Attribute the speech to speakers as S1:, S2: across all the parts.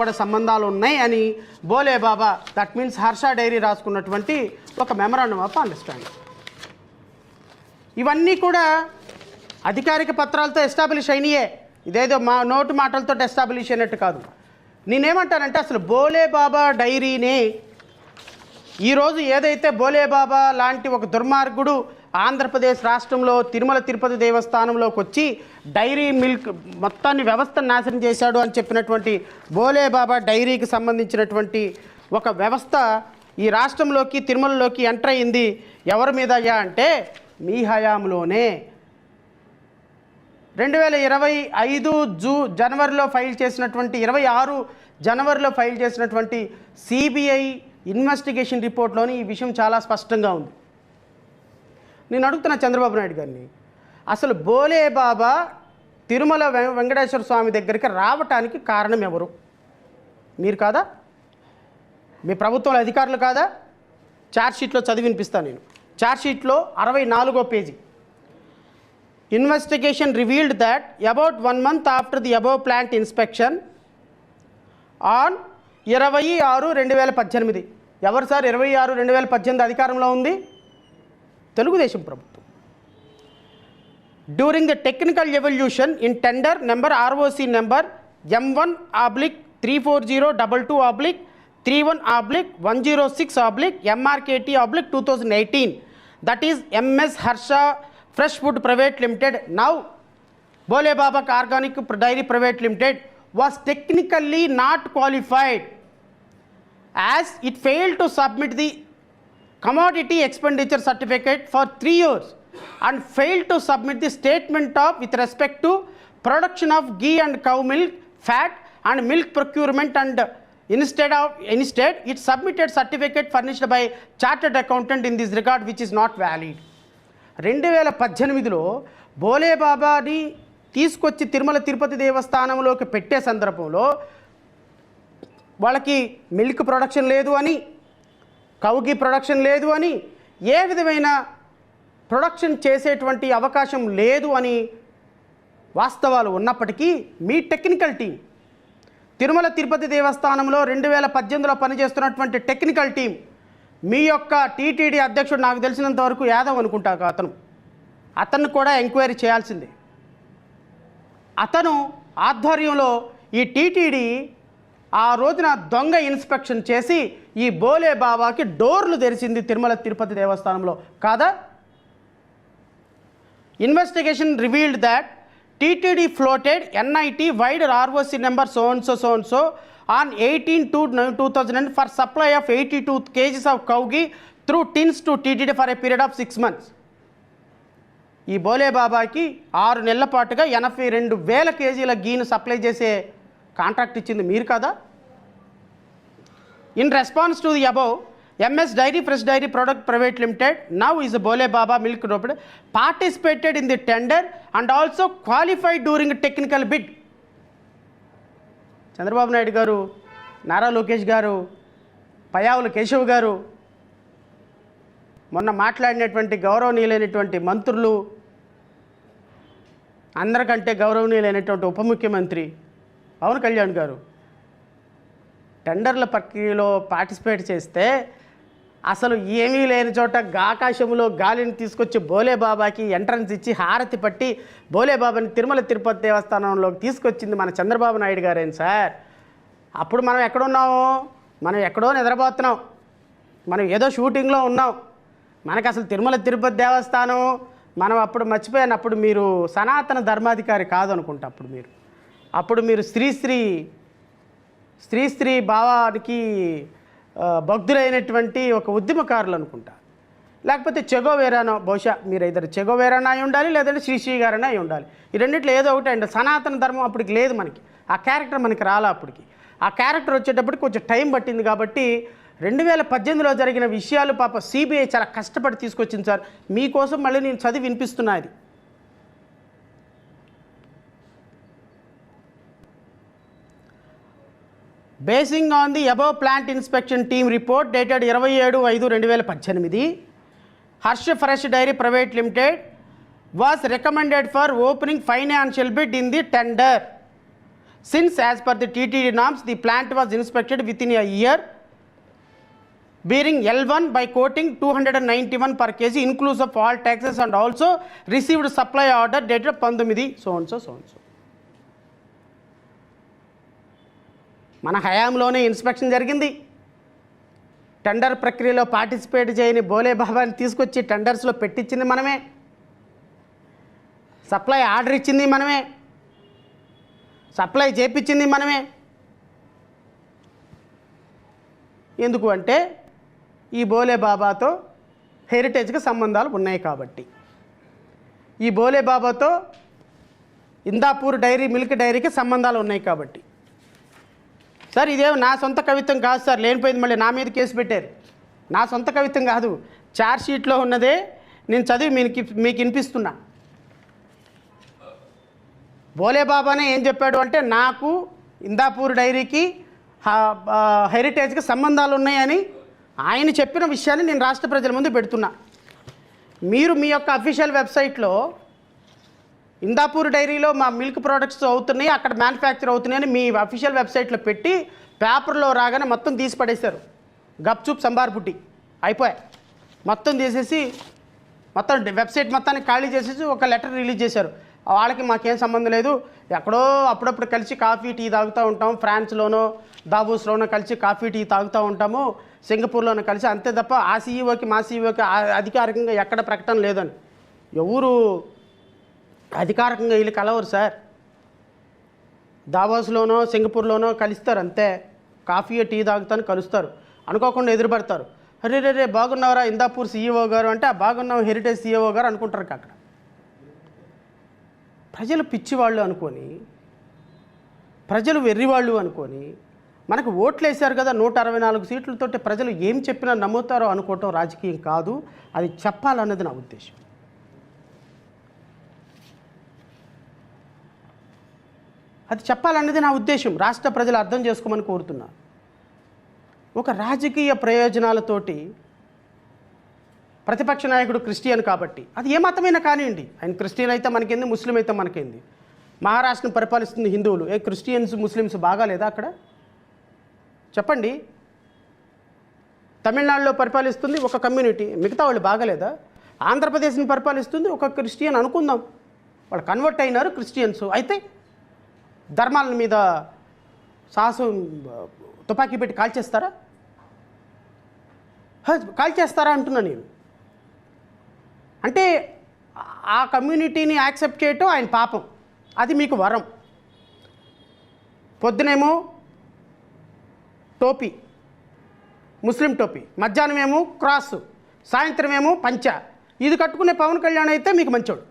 S1: కూడా సంబంధాలు ఉన్నాయి అని బోలే బాబా దట్ మీన్స్ హర్ష డైరీ రాసుకున్నటువంటి ఒక మెమరాండం ఆఫ్ అండర్స్టాండింగ్. ఇవన్నీ కూడా అధికారిక పత్రాలతో ఎస్టాబ్లిష్ అయినాయే, ఇదేదో మా నోటు మాటలతో ఎస్టాబ్లిష్ అయినట్టు కాదు. నేనేమంటానంటే అసలు బోలే బాబా డైరీనే ఈరోజు ఏదైతే బోలే బాబా లాంటి ఒక దుర్మార్గుడు ఆంధ్రప్రదేశ్ రాష్ట్రంలో తిరుమల తిరుపతి దేవస్థానంలోకి వచ్చి డైరీ మిల్క్ మొత్తాన్ని వ్యవస్థను నాశనం చేశాడు అని చెప్పినటువంటి బోలే బాబా డైరీకి సంబంధించినటువంటి ఒక వ్యవస్థ ఈ రాష్ట్రంలోకి తిరుమలలోకి ఎంటర్ అయింది. ఎవరి మీద అయ్యా అంటే మీ హయాంలోనే 2025 జనవరిలో ఫైల్ చేసినటువంటి 26 జనవరిలో ఫైల్ చేసినటువంటి సిబిఐ ఇన్వెస్టిగేషన్ రిపోర్ట్లోని ఈ విషయం చాలా స్పష్టంగా ఉంది. నేను అడుగుతున్నా చంద్రబాబు నాయుడు గారిని, అసలు బోలే బాబా తిరుమల వెంకటేశ్వర స్వామి దగ్గరికి రావటానికి కారణం ఎవరు? మీరు కాదా? మీ ప్రభుత్వంలో అధికారులు కాదా? ఛార్జ్షీట్లో చదివి వినిపిస్తాను నేను. ఛార్జ్షీట్లో 64వ పేజీ. Investigation revealed that about 1 month after the above plant inspection on 26/2018. ఎవరు సార్ 26/2018 అధికారంలో ఉంది? తెలుగుదేశం ప్రభుత్వం. During the technical evaluation in tender number ROC number M1/3402/31/106/MRKT/2018 that is MS Harsha Fresh Food Private Limited, now Bole Baba Organic Dairy Private Limited, was technically not qualified as it failed to submit the commodity expenditure certificate for 3 years and failed to submit the statement of with respect to production of ghee and cow milk, fat and milk procurement, and instead it submitted certificate furnished by chartered accountant in this regard which is not valid. 2018లో బోలే బాబాని తీసుకొచ్చి తిరుమల తిరుపతి దేవస్థానంలోకి పెట్టే సందర్భంలో వాళ్ళకి milk production లేదు అని, కౌగి production లేదు అని, ఏ విధమైన ప్రొడక్షన్ చేసేటువంటి అవకాశం లేదు అని వాస్తవాలు ఉన్నప్పటికీ మీ టెక్నికల్ టీం తిరుమల తిరుపతి దేవస్థానంలో 2018లో పనిచేస్తున్నటువంటి టెక్నికల్ టీం మీ యొక్క టీటీడీ అధ్యక్షుడు నాకు తెలిసినంత వరకు యాదవ్ అనుకుంటా అతను కూడా ఎంక్వైరీ చేయాల్సిందే. అతను ఆధ్వర్యంలో ఈ టీటీడీ ఆ రోజున దొంగ ఇన్స్పెక్షన్ చేసి ఈ బోలే బాబాకి డోర్లు తెరిచింది తిరుమల తిరుపతి దేవస్థానంలో కాదా? Investigation revealed that TTD floated NIT wide ROC number so and so on 18/2/2000 for supply of 82 kgs of cow ghee through tins to TTD for a period of 6 months. ఈ బోలే బాబాకి 6 నెలల పాటుగా 82,000 కేజీల గీను సప్లై చేసే కాంట్రాక్ట్ ఇచ్చింది మీరు కదా? In response to the above MS Dairy Fresh Dairy Product Private Limited, now is a Bole Baba Milk Company, participated in the tender and also qualified during a technical bid. Chandrababu Naidu గారు, నారా లోకేష్ గారు, పయ్యావుల కేశవ్ గారు, మొన్న మాట్లాడినటువంటి గౌరవనీయులైనటువంటి మంత్రులు, అందరికంటే గౌరవనీయులైనటువంటి ఉప ముఖ్యమంత్రి పవన్ కళ్యాణ్ గారు టెండర్ల ప్రక్రియలో పార్టిసిపేట్ చేస్తే అసలు ఏమీ లేని చోట ఆకాశంలో గాలిని తీసుకొచ్చి బోలే బాబాకి ఎంట్రన్స్ ఇచ్చి హారతి పట్టి బోలే బాబాని తిరుమల తిరుపతి దేవస్థానంలోకి తీసుకొచ్చింది మన చంద్రబాబు నాయుడు గారేం సార్? అప్పుడు మనం ఎక్కడున్నాము? మనం ఎక్కడో నిద్రపోతున్నాం, మనం ఏదో షూటింగ్లో ఉన్నాం. మనకు అసలు తిరుమల తిరుపతి దేవస్థానం మనం అప్పుడు మర్చిపోయాను. అప్పుడు మీరు సనాతన ధర్మాధికారి కాదు అనుకుంటా. అప్పుడు మీరు శ్రీ భావానికి భక్తులైనటువంటి ఒక ఉద్యమకారులు అనుకుంటా, లేకపోతే చెగోవేరానో. బహుశా మీరు ఇద్దరు చెగోవేరానా అయి ఉండాలి, లేదంటే శ్రీ గారైనా అయి ఉండాలి. ఈ రెండిట్లో ఏదో ఒకటి అండి. సనాతన ధర్మం అప్పటికి లేదు, మనకి ఆ క్యారెక్టర్ మనకి రాలా. అప్పటికి ఆ క్యారెక్టర్ వచ్చేటప్పటికి కొంచెం టైం పట్టింది. కాబట్టి 2018లో జరిగిన విషయాలు పాప సిబిఐ చాలా కష్టపడి తీసుకొచ్చింది సార్. మీకోసం మళ్ళీ నేను చదివి వినిపిస్తున్నా. అది basing on the above plant inspection team report dated 27/5/2018, Harsha Fresh Dairy Private Limited was recommended for opening financial bid in the tender Since as per the TTD norms, the plant was inspected within a year, bearing L1 by quoting 291 per kg inclusive of all taxes, and also received supply order dated 19 so and so. మన హయాంలోనే inspection జరిగింది. Tender ప్రక్రియలో participate చేయని బోలే బాబాని తీసుకొచ్చి టెండర్స్లో పెట్టించింది మనమే, supply order ఇచ్చింది మనమే, సప్లై చేపించింది మనమే. ఎందుకు అంటే ఈ బోలే బాబాతో హెరిటేజ్కి సంబంధాలు ఉన్నాయి కాబట్టి. ఈ బోలే బాబాతో ఇందాపూర్ డైరీ, మిల్క్ డైరీకి సంబంధాలు ఉన్నాయి కాబట్టి. సార్ ఇదేమో నా సొంత కవిత్వం కాదు సార్, లేనిపోయింది మళ్ళీ నా మీద కేసు పెట్టారు. నా సొంత కవిత్వం కాదు, ఛార్జ్ షీట్లో ఉన్నదే నేను చదివి మీకు వినిపిస్తున్నా. బోలే బాబానే ఏం చెప్పాడు అంటే, నాకు ఇందాపూర్ డైరీకి హెరిటేజ్కి సంబంధాలు ఉన్నాయని ఆయన చెప్పిన విషయాన్ని నేను రాష్ట్ర ప్రజల ముందు పెడుతున్నా. మీరు మీ యొక్క అఫీషియల్ వెబ్సైట్లో ఇందాపూర్ డైరీలో మా మిల్క్ ప్రోడక్ట్స్ అవుతున్నాయి, అక్కడ మ్యానుఫ్యాక్చర్ అవుతున్నాయని మీ అఫీషియల్ వెబ్సైట్లో పెట్టి పేపర్లో రాగానే మొత్తం తీసి పడేశారు. గప్చూప్ సంబార్ బుట్టి అయిపోయాయి. మొత్తం తీసేసి మొత్తం వెబ్సైట్ మొత్తాన్ని ఖాళీ చేసేసి ఒక లెటర్ రిలీజ్ చేశారు. వాళ్ళకి మాకేం సంబంధం లేదు, ఎక్కడో అప్పుడప్పుడు కలిసి కాఫీ టీ తాగుతూ ఉంటాం, ఫ్రాన్స్లోనో దావోస్లోనో కలిసి కాఫీ టీ తాగుతూ ఉంటాము, సింగపూర్లోనో కలిసి, అంతే తప్ప ఆ సీఈఓకి మా సీఈఓకి అధికారికంగా ఎక్కడ ప్రకటన లేదని. ఎవరు అధికారికంగా వీళ్ళు కలవరు సార్. దావోస్లోనో సింగపూర్లోనో కలుస్తారు అంతే, కాఫీ టీ తాగుతాను కలుస్తారు, అనుకోకుండా ఎదురుపడతారు. అరే రే రే బాగున్నావరా ఇందాపూర్ సీఈఓ గారు అంటే, బాగున్నావు హెరిటేజ్ సీఈఓ గారు అనుకుంటారు. అక్కడ ప్రజలు పిచ్చివాళ్ళు అనుకొని, ప్రజలు వెర్రివాళ్ళు అనుకొని మనకు ఓట్లు వేశారు కదా 164 సీట్లతోటి, ప్రజలు ఏం చెప్పినా నమ్ముతారో అనుకోవటం రాజకీయం కాదు, అది చెప్పాలన్నది నా ఉద్దేశం. అది చెప్పాలన్నది నా ఉద్దేశం. రాష్ట్ర ప్రజలు అర్థం చేసుకోమని కోరుతున్నా. ఒక రాజకీయ ప్రయోజనాలతోటి ప్రతిపక్ష నాయకుడు క్రిస్టియన్ కాబట్టి, అది ఏ మతమైనా కానివ్వండి, ఆయన క్రిస్టియన్ అయితే మనకేంది, ముస్లిం అయితే మనకేంది. మహారాష్ట్రను పరిపాలిస్తుంది హిందువులు, క్రిస్టియన్స్ ముస్లిమ్స్ బాగాలేదా అక్కడ చెప్పండి? తమిళనాడులో పరిపాలిస్తుంది ఒక కమ్యూనిటీ, మిగతా వాళ్ళు బాగాలేదా? ఆంధ్రప్రదేశ్ని పరిపాలిస్తుంది ఒక క్రిస్టియన్ అనుకుందాం, వాళ్ళు కన్వర్ట్ అయినారు క్రిస్టియన్స్. అయితే ధర్మాల మీద సాహసం తుపాకీ పెట్టి కాల్చేస్తారా? కాల్చేస్తారా అంటున్నా నేను. అంటే ఆ కమ్యూనిటీని యాక్సెప్ట్ చేయటం ఆయన పాపం, అది మీకు వరం. పొద్దునేమో టోపీ, ముస్లిం టోపీ, మధ్యాహ్నమేమో క్రాసు, సాయంత్రమేమో పంచ, ఇది కట్టుకునే పవన్ కళ్యాణ్ అయితే మీకు మంచోడు.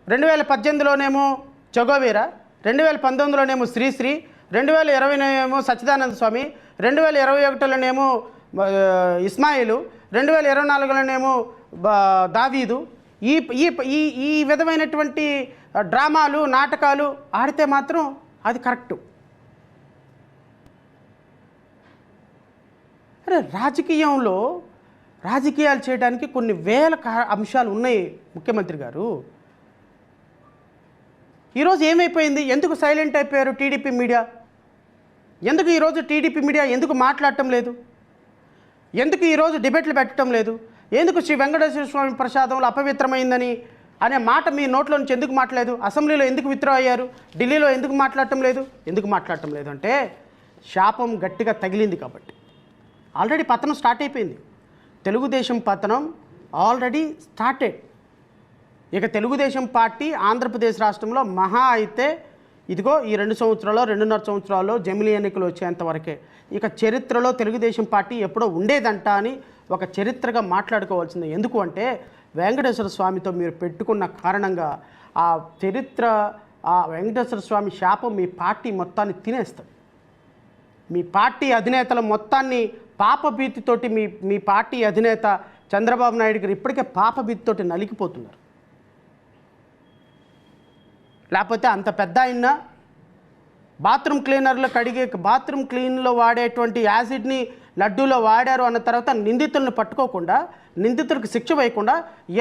S1: 2018లోనేమో చొగోవీరా, 2019లోనేమో శ్రీశ్రీ, 2020లోనేమో సచ్చిదానంద స్వామి, 2021లోనేమో ఇస్మాయిలు, 2024లోనేమో దావీదు. ఈ ఈ ఈ ఈ విధమైనటువంటి డ్రామాలు నాటకాలు ఆడితే మాత్రం అది కరెక్టు. అరే రాజకీయంలో రాజకీయాలు చేయడానికి కొన్ని వేల అంశాలు ఉన్నాయి ముఖ్యమంత్రి గారు. ఈరోజు ఏమైపోయింది? ఎందుకు సైలెంట్ అయిపోయారు టీడీపీ మీడియా? ఎందుకు ఈరోజు టీడీపీ మీడియా ఎందుకు మాట్లాడటం లేదు? ఎందుకు ఈరోజు డిబేట్లు పెట్టడం లేదు? ఎందుకు శ్రీ వెంకటేశ్వర స్వామి ప్రసాదంలో అపవిత్రమైందని అనే మాట మీ నోట్లో నుంచి ఎందుకు మాట్లాడలేదు? అసెంబ్లీలో ఎందుకు విత్డ్రా అయ్యారు? ఢిల్లీలో ఎందుకు మాట్లాడటం లేదు? ఎందుకు మాట్లాడటం లేదు అంటే శాపం గట్టిగా తగిలింది కాబట్టి. ఆల్రెడీ పతనం స్టార్ట్ అయిపోయింది. తెలుగుదేశం పతనం ఆల్రెడీ స్టార్టెడ్. ఇక తెలుగుదేశం పార్టీ ఆంధ్రప్రదేశ్ రాష్ట్రంలో మహా అయితే ఇదిగో ఈ 2 సంవత్సరాలు 2.5 సంవత్సరాల్లో జమిలీ ఎన్నికలు వచ్చేంత వరకే. ఇక చరిత్రలో తెలుగుదేశం పార్టీ ఎప్పుడో ఉండేదంట అని ఒక చరిత్రగా మాట్లాడుకోవాల్సింది. ఎందుకు అంటే వెంకటేశ్వర స్వామితో మీరు పెట్టుకున్న కారణంగా ఆ చరిత్ర, ఆ వెంకటేశ్వర స్వామి శాపం మీ పార్టీ మొత్తాన్ని తినేస్తుంది. మీ పార్టీ అధినేతల మొత్తాన్ని పాపభీతితోటి మీ పార్టీ అధినేత చంద్రబాబు నాయుడు గారు ఇప్పటికే పాపభీతితోటి నలిగిపోతున్నారు. లేకపోతే అంత పెద్ద ఆయన బాత్రూమ్ క్లీనర్లో కడిగే బాత్రూమ్ క్లీన్లో వాడేటువంటి యాసిడ్ని లడ్డూలో వాడారు అన్న తర్వాత నిందితులను పట్టుకోకుండా, నిందితులకు శిక్ష వేయకుండా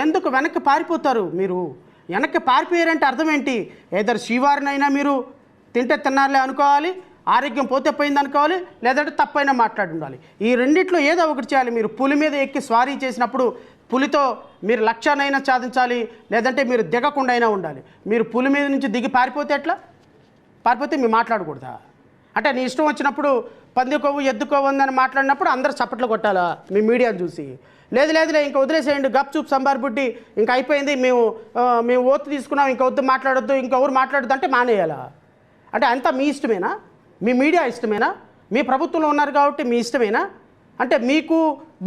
S1: ఎందుకు వెనక్కి పారిపోతారు మీరు? వెనక్కి పారిపోయారంటే అర్థం ఏంటి? ఏదైనా శ్రీవారినైనా మీరు తింటే తిన్నారులే అనుకోవాలి, ఆరోగ్యం పోతే పోయింది అనుకోవాలి, లేదంటే తప్పైనా మాట్లాడి ఉండాలి. ఈ రెండిట్లో ఏదో ఒకటి చేయాలి. మీరు పులి మీద ఎక్కి స్వారీ చేసినప్పుడు పులితో మీరు లక్ష్యాన్నైనా సాధించాలి, లేదంటే మీరు దిగకుండా అయినా ఉండాలి. మీరు పులి మీద నుంచి దిగి పారిపోతే ఎట్లా? పారిపోతే మీరు మాట్లాడకూడదా? అంటే నీ ఇష్టం వచ్చినప్పుడు పంది కొవ్వు ఎద్దు కొవ్వు ఉందని మాట్లాడినప్పుడు అందరూ చప్పట్లు కొట్టాలా మీ మీడియాను చూసి? లేదులే ఇంకా వదిలేసేయండి, గప్ చూపు సంబార్ బుట్టి ఇంకా అయిపోయింది, మేము ఓతు తీసుకున్నాం, ఇంకా వద్దు మాట్లాడొద్దు, ఇంకెవరు మాట్లాడొద్దు అంటే మానేయాలా? అంటే అంతా మీ ఇష్టమేనా? మీ మీడియా ఇష్టమేనా? మీ ప్రభుత్వంలో ఉన్నారు కాబట్టి మీ ఇష్టమేనా? అంటే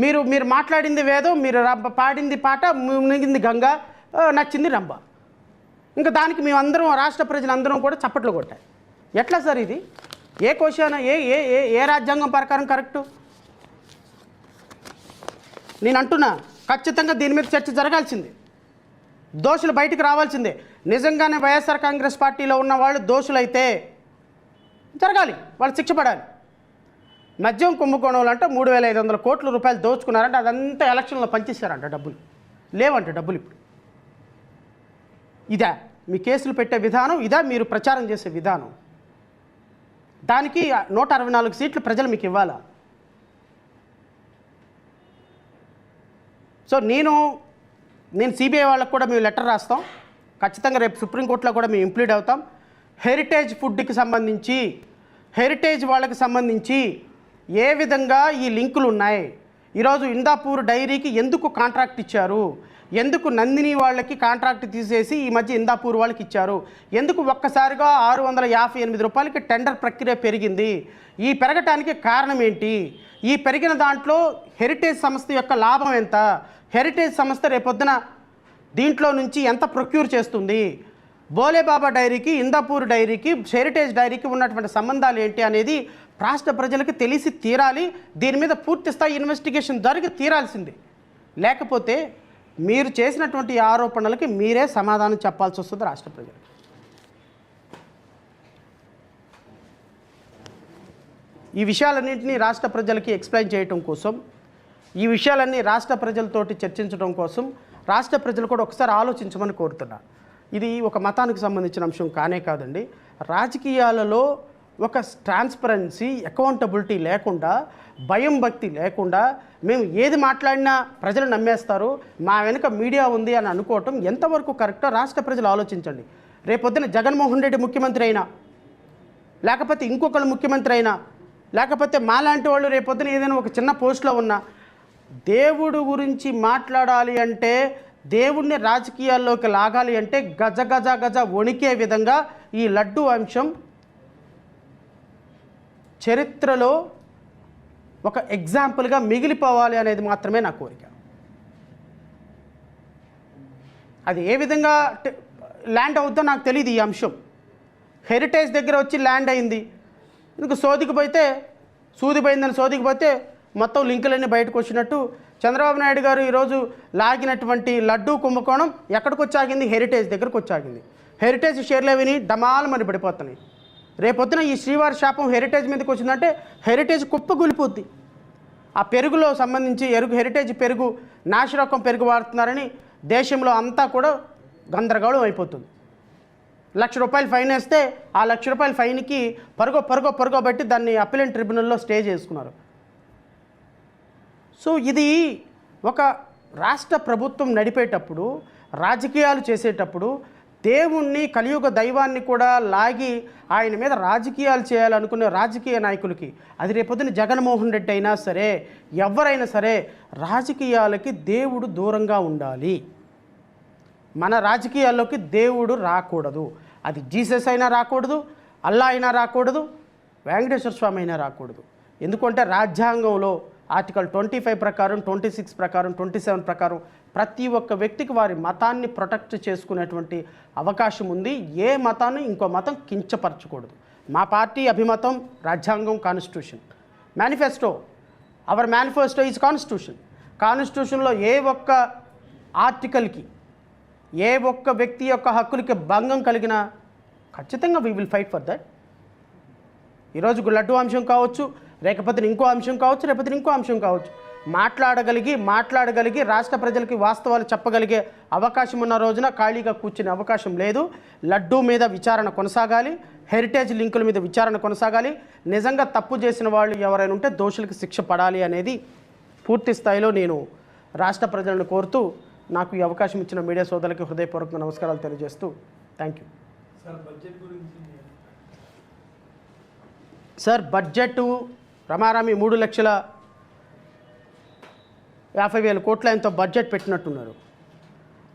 S1: మీరు మాట్లాడింది వేదం, మీరు పాడింది పాట, మునిగింది గంగ, నచ్చింది రంభ, ఇంకా దానికి మేమందరం రాష్ట్ర ప్రజలందరం కూడా చప్పట్లు కొట్టాయి. ఎట్లా సార్ ఇది? ఏ క్వశ్చన్, ఏ రాజ్యాంగం ప్రకారం కరెక్టు? నేను అంటున్నా, ఖచ్చితంగా దీని మీద చర్చ జరగాల్సిందే, దోషులు బయటికి రావాల్సిందే. నిజంగానే వైఎస్ఆర్ కాంగ్రెస్ పార్టీలో ఉన్న వాళ్ళు దోషులైతే జరగాలి, వాళ్ళు శిక్ష పడాలి. మద్యం కుంభకోణంలో అంటే 3,500 కోట్ల రూపాయలు దోచుకున్నారంటే అదంతా ఎలక్షన్లో పంచేశారంట, డబ్బులు లేవంట. డబ్బులు ఇప్పుడు ఇదా మీ కేసులు పెట్టే విధానం? ఇదా మీరు ప్రచారం చేసే విధానం? దానికి 164 సీట్లు ప్రజలు మీకు ఇవ్వాలా? సో నేను సిబిఐ వాళ్ళకు కూడా మేము లెటర్ రాస్తాం, ఖచ్చితంగా రేపు సుప్రీంకోర్టులో కూడా మేము ఇంప్లీడ్ అవుతాం. హెరిటేజ్ ఫుడ్కి సంబంధించి, హెరిటేజ్ వాళ్ళకి సంబంధించి ఏ విధంగా ఈ లింకులు ఉన్నాయి, ఈరోజు ఇందాపూర్ డైరీకి ఎందుకు కాంట్రాక్ట్ ఇచ్చారు, ఎందుకు నందిని వాళ్ళకి కాంట్రాక్ట్ తీసేసి ఈ మధ్య ఇందాపూర్ వాళ్ళకి ఇచ్చారు, ఎందుకు ఒక్కసారిగా 658 రూపాయలకి టెండర్ ప్రక్రియ పెరిగింది, ఈ పెరగటానికి కారణం ఏంటి, ఈ పెరిగిన దాంట్లో హెరిటేజ్ సంస్థ యొక్క లాభం ఎంత, హెరిటేజ్ సంస్థ రేపొద్దున దీంట్లో నుంచి ఎంత ప్రొక్యూర్ చేస్తుంది, బోలేబాబా డైరీకి, ఇందాపూర్ డైరీకి, హెరిటేజ్ డైరీకి ఉన్నటువంటి సంబంధాలు ఏంటి అనేది రాష్ట్ర ప్రజలకు తెలిసి తీరాలి. దీని మీద పూర్తి స్థాయి ఇన్వెస్టిగేషన్ జరిగి తీరాల్సింది. లేకపోతే మీరు చేసినటువంటి ఆరోపణలకి మీరే సమాధానం చెప్పాల్సి వస్తుంది రాష్ట్ర ప్రజలకు. ఈ విషయాలన్నింటినీ రాష్ట్ర ప్రజలకి ఎక్స్ప్లెయిన్ చేయడం కోసం, ఈ విషయాలన్నీ రాష్ట్ర ప్రజలతోటి చర్చించడం కోసం రాష్ట్ర ప్రజలు కూడా ఒకసారి ఆలోచించమని కోరుతున్నా. ఇది ఒక మతానికి సంబంధించిన అంశం కానే కాదండి. రాజకీయాలలో ఒక ట్రాన్స్పరెన్సీ, అకౌంటబిలిటీ లేకుండా, భయం భక్తి లేకుండా మేము ఏది మాట్లాడినా ప్రజలు నమ్మేస్తారు, మా వెనుక మీడియా ఉంది అని అనుకోవటం ఎంతవరకు కరెక్టో రాష్ట్ర ప్రజలు ఆలోచించండి. రేపొద్దున జగన్మోహన్ రెడ్డి ముఖ్యమంత్రి అయినా, లేకపోతే ఇంకొకళ్ళు ముఖ్యమంత్రి అయినా, లేకపోతే మాలాంటి వాళ్ళు రేపొద్దున ఏదైనా ఒక చిన్న పోస్ట్లో ఉన్నా, దేవుడు గురించి మాట్లాడాలి అంటే, దేవుణ్ణి రాజకీయాల్లోకి లాగాలి అంటే గజ గజ గజ వణికే విధంగా ఈ లడ్డు అంశం చరిత్రలో ఒక ఎగ్జాంపుల్గా మిగిలిపోవాలి అనేది మాత్రమే నా కోరిక. అది ఏ విధంగా ల్యాండ్ అవుతుందో నాకు తెలియదు. ఈ అంశం హెరిటేజ్ దగ్గర వచ్చి ల్యాండ్ అయింది, ఇంక సోదికి పోతే సూదిపోయిందని సోదికి పోతే మొత్తం లింకులన్నీ బయటకు వచ్చినట్టు చంద్రబాబు నాయుడు గారు ఈరోజు లాగినటువంటి లడ్డూ కుంభకోణం ఎక్కడికి వచ్చాగింది? హెరిటేజ్ దగ్గరకు వచ్చాగింది. హెరిటేజ్ షేర్లు విని డమాలమని పడిపోతున్నాయి. రేపొద్దున ఈ శ్రీవారి శాపం హెరిటేజ్ మీదకి వచ్చిందంటే హెరిటేజ్ కుప్పగూలిపోద్ది. ఆ పెరుగులో సంబంధించి హెరిటేజ్ పెరుగు, నాసిరకం పెరుగు వాడుతున్నారని దేశంలో అంతా కూడా గందరగోళం అయిపోతుంది. ₹1,00,000 ఫైన్ వేస్తే ఆ ₹1,00,000 ఫైన్కి పరుగో బట్టి దాన్ని అప్పీలెంట్ ట్రిబ్యునల్లో స్టే చేసుకున్నారు. సో ఇది ఒక రాష్ట్ర ప్రభుత్వం నడిపేటప్పుడు, రాజకీయాలు చేసేటప్పుడు దేవుణ్ణి, కలియుగ దైవాన్ని కూడా లాగి ఆయన మీద రాజకీయాలు చేయాలనుకునే రాజకీయ నాయకులకి, అది రేపొద్దున జగన్మోహన్ రెడ్డి అయినా సరే, ఎవరైనా సరే, రాజకీయాలకి దేవుడు దూరంగా ఉండాలి. మన రాజకీయాల్లోకి దేవుడు రాకూడదు. అది జీసస్ అయినా రాకూడదు, అల్లా అయినా రాకూడదు, వెంకటేశ్వర స్వామి అయినా రాకూడదు. ఎందుకంటే రాజ్యాంగంలో ఆర్టికల్ 25 ప్రకారం, 26 ప్రకారం, 27 ప్రకారం ప్రతి ఒక్క వ్యక్తికి వారి మతాన్ని ప్రొటెక్ట్ చేసుకునేటువంటి అవకాశం ఉంది. ఏ మతాన్ని ఇంకో మతం కించపరచకూడదు. మా పార్టీ అభిమతం రాజ్యాంగం, constitution, manifesto, our manifesto is constitution. కాన్స్టిట్యూషన్లో ఏ ఒక్క ఆర్టికల్కి, ఏ ఒక్క వ్యక్తి యొక్క హక్కులకి భంగం కలిగినా ఖచ్చితంగా we will fight for that. ఈరోజు లడ్డు అంశం కావచ్చు, లేకపోతే ఇంకో అంశం కావచ్చు, లేకపోతే ఇంకో అంశం కావచ్చు. మాట్లాడగలిగి రాష్ట్ర ప్రజలకి వాస్తవాలు చెప్పగలిగే అవకాశం ఉన్న రోజున ఖాళీగా కూర్చునే అవకాశం లేదు. లడ్డూ మీద విచారణ కొనసాగాలి, హెరిటేజ్ లింకుల మీద విచారణ కొనసాగాలి. నిజంగా తప్పు చేసిన వాళ్ళు ఎవరైనా ఉంటే దోషులకు శిక్ష పడాలి అనేది పూర్తి స్థాయిలో నేను రాష్ట్ర ప్రజలను కోరుతూ నాకు ఈ అవకాశం ఇచ్చిన మీడియా సోదరులకి హృదయపూర్వక నమస్కారాలు తెలియజేస్తూ థ్యాంక్ యూ. సార్ బడ్జెట్ రమారామి 3,50,000 కోట్ల ఎంతో బడ్జెట్ పెట్టినట్టున్నారు.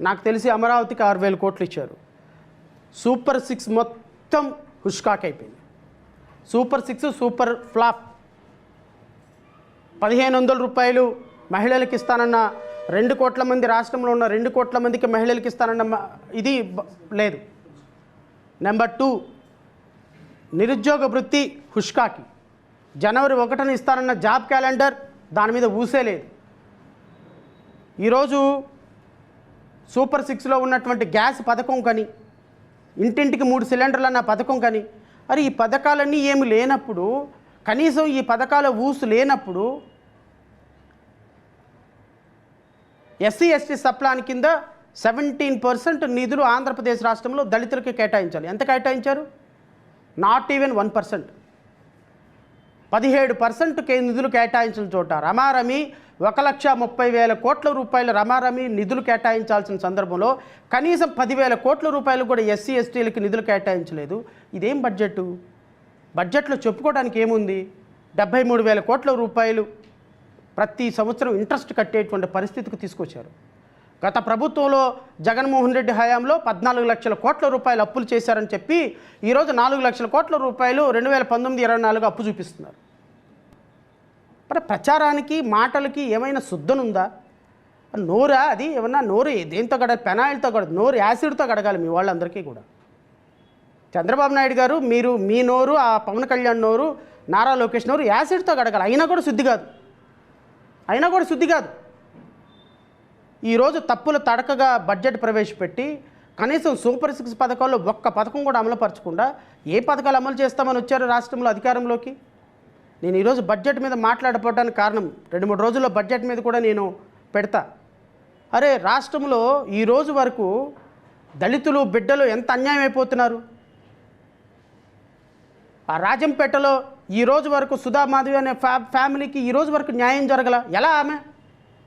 S1: నాకు తెలిసి అమరావతికి 6,000 కోట్లు ఇచ్చారు. సూపర్ 6 మొత్తం హుష్కాక్ అయిపోయింది. Super 6 super flop. 1,500 రూపాయలు మహిళలకు ఇస్తానన్న 2 కోట్ల మంది రాష్ట్రంలో ఉన్న 2 కోట్ల మందికి మహిళలకు ఇస్తానన్న ఇది లేదు. నెంబర్ 2 నిరుద్యోగ వృత్తి హుష్కాకి. జనవరి 1న ఇస్తానన్న జాబ్ క్యాలెండర్ దాని మీద ఊసే లేదు. ఈరోజు సూపర్ 6లో ఉన్నటువంటి గ్యాస్ పథకం కానీ, ఇంటింటికి 3 సిలిండర్లు అన్న పథకం కానీ, మరి ఈ పథకాలన్నీ ఏమి లేనప్పుడు, కనీసం ఈ పథకాల ఊసు లేనప్పుడు ఎస్సీ ఎస్టీ సప్లాన్ కింద 17% నిధులు ఆంధ్రప్రదేశ్ రాష్ట్రంలో దళితులకి కేటాయించాలి. ఎంత కేటాయించారు? Not even 1%. 17% నిధులు కేటాయించిన చోట రమారమి 1,30,000 కోట్ల రూపాయల రమారమి నిధులు కేటాయించాల్సిన సందర్భంలో కనీసం 10,000 కోట్ల రూపాయలు కూడా ఎస్సీ ఎస్టీలకి నిధులు కేటాయించలేదు. ఇదేం బడ్జెట్? బడ్జెట్లో చెప్పుకోవడానికి ఏముంది? 73,000 కోట్ల రూపాయలు ప్రతి సంవత్సరం ఇంట్రెస్ట్ కట్టేటువంటి పరిస్థితికి తీసుకొచ్చారు. గత ప్రభుత్వంలో జగన్మోహన్ రెడ్డి హయాంలో 14 లక్షల కోట్ల రూపాయలు అప్పులు చేశారని చెప్పి ఈరోజు 4 లక్షల కోట్ల రూపాయలు 2019-24 అప్పు చూపిస్తున్నారు. మరి ప్రచారానికి మాటలకి ఏమైనా శుద్ధనుందా? నోరా అది? ఏమన్నా నోరు దేంతో గడాలి? పెనాయిల్తో గడదు, నోరు యాసిడ్తో గడగాలి మీ వాళ్ళందరికీ కూడా. చంద్రబాబు నాయుడు గారు మీరు మీ నోరు, ఆ పవన్ కళ్యాణ్ నోరు, నారా లోకేష్ నోరు యాసిడ్తో గడగాలి. అయినా కూడా శుద్ధి కాదు. ఈరోజు తప్పుల తడకగా బడ్జెట్ ప్రవేశపెట్టి కనీసం సూపర్ 6 పథకాల్లో ఒక్క పథకం కూడా అమలుపరచకుండా ఏ పథకాలు అమలు చేస్తామని వచ్చారు రాష్ట్రంలో అధికారంలోకి? నేను ఈరోజు బడ్జెట్ మీద మాట్లాడకపోవడానికి కారణం 2-3 రోజుల్లో బడ్జెట్ మీద కూడా నేను పెడతా. అరే రాష్ట్రంలో ఈరోజు వరకు దళితులు బిడ్డలు ఎంత అన్యాయం అయిపోతున్నారు. ఆ రాజంపేటలో ఈరోజు వరకు సుధా మాధవి అనే ఫ్యామిలీకి ఈరోజు వరకు న్యాయం జరగల. ఎలా ఆమె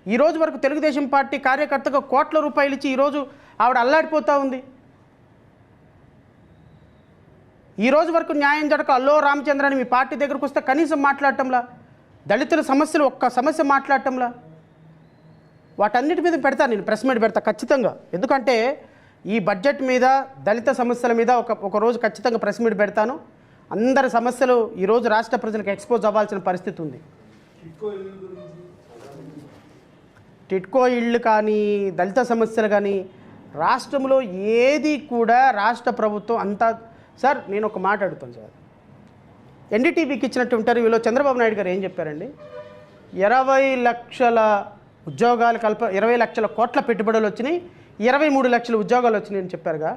S1: ఈరోజు వరకు తెలుగుదేశం పార్టీ కార్యకర్తగా కోట్ల రూపాయలు ఇచ్చి ఈరోజు ఆవిడ అల్లాడిపోతూ ఉంది. ఈరోజు వరకు న్యాయం జరగక అల్లో రామచంద్ర అని మీ పార్టీ దగ్గరకు వస్తే కనీసం మాట్లాడటంలా, దళితుల సమస్యలు ఒక్క సమస్య మాట్లాడటంలా. వాటన్నిటి మీద పెడతా, నేను ప్రెస్ మీట్ పెడతా ఖచ్చితంగా. ఎందుకంటే ఈ బడ్జెట్ మీద దళిత సమస్యల మీద ఒక రోజు ఖచ్చితంగా ప్రెస్ మీట్ పెడతాను. అందరి సమస్యలు ఈరోజు రాష్ట్ర ప్రజలకు ఎక్స్పోజ్ అవ్వాల్సిన పరిస్థితి ఉంది. టిట్కో ఇళ్ళు కానీ దళిత సమస్యలు కానీ రాష్ట్రంలో ఏది కూడా రాష్ట్ర ప్రభుత్వం అంతా. సార్ నేను ఒక మాట అడుగుతాను సార్, ఎన్డీటీవీకి ఇచ్చినట్టు ఇంటర్వ్యూలో చంద్రబాబు నాయుడు గారు ఏం చెప్పారండి? 20 లక్షల ఉద్యోగాలు 20 లక్షల కోట్ల పెట్టుబడులు వచ్చినాయి, 23 లక్షల ఉద్యోగాలు వచ్చినాయి అని చెప్పారుగా.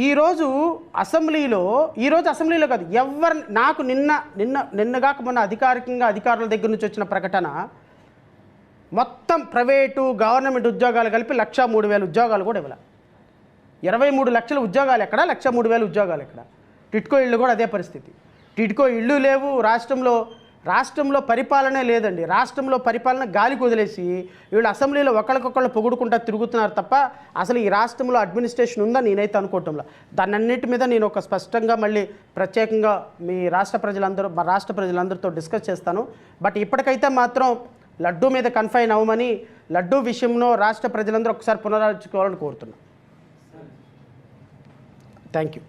S1: ఈరోజు అసెంబ్లీలో కాదు ఎవరు నాకు నిన్నగాక మొన్న అధికారికంగా అధికారుల దగ్గర నుంచి వచ్చిన ప్రకటన మొత్తం ప్రైవేటు గవర్నమెంట్ ఉద్యోగాలు కలిపి 1,03,000 ఉద్యోగాలు కూడా ఇవ్వాలి. 23 లక్షల ఉద్యోగాలు ఎక్కడ, 1,03,000 ఉద్యోగాలు ఎక్కడ? టిట్కో ఇళ్ళు కూడా అదే పరిస్థితి. టిట్కో ఇళ్ళు లేవు రాష్ట్రంలో పరిపాలనే లేదండి. రాష్ట్రంలో పరిపాలన గాలికి వదిలేసి వీళ్ళు అసెంబ్లీలో ఒకళ్ళకొకళ్ళు పొగుడుకుంటా తిరుగుతున్నారు తప్ప అసలు ఈ రాష్ట్రంలో అడ్మినిస్ట్రేషన్ ఉందా నేనైతే అనుకోవటంలా. దాన్నన్నిటి మీద నేను ఒక స్పష్టంగా మళ్ళీ ప్రత్యేకంగా మా రాష్ట్ర ప్రజలందరితో డిస్కస్ చేస్తాను. బట్ ఇప్పటికైతే మాత్రం లడ్డూ మీద కన్ఫైన్ అవ్వమని, లడ్డూ విషయంలో రాష్ట్ర ప్రజలందరూ ఒకసారి పునరాలోచించుకోవాలని కోరుతున్నాను. Thank you.